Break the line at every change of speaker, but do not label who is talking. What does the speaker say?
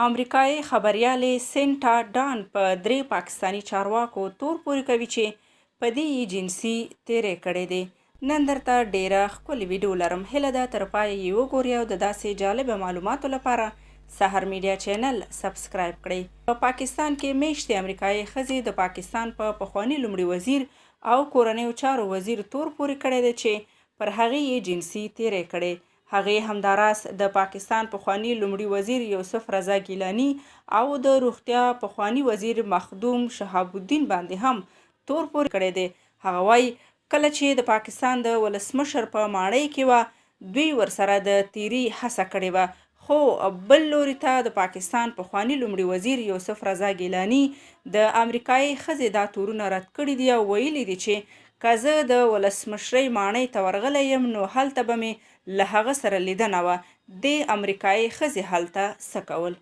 امریکایي خبریالې سینټا ډان په 3 پاکستاني چارواکو تور پورې کوي چې په دې یې جنسي تېری کړی دی. نن درته ډېره ښکلې ویډیو لرم، هیله ده تر پایه یې وګورئ او د داسې جالبه معلوماتو لپاره سحر میډیا چینل سبسکرایب کړئ. په پاکستان کې میشتې امریکایي ښځې د پاکستان په پخواني لومړي وزیر او کورنیو چارو وزیر تور پورې کړی دی چې پر هغې یې جنسي تېری کړی. هغې همداراز د پاکستان پخواني لومړي وزیر یوسف رضا ګیلاني او د روغتیا پخواني وزیر مخدوم شهاب الدین باندې هم تور پورې کړی دی. هغه وایي کله چې د پاکستان د ولسمشر په ماڼۍ کې وه، دوی ورسره د تیري هڅه کړې وه، خو بل لوري ته د پاکستان پخواني لومړي وزیر یوسف رضا ګیلاني د امریکایي ښځې دا تورونه رد کړي دي او ویلي دي چې که زه د ولسمشرۍ ماڼۍ ته ورغلی یم نو هلته به مې له هغه سره لیدنه وه. دې امریکایي ښځې هلته څه کول؟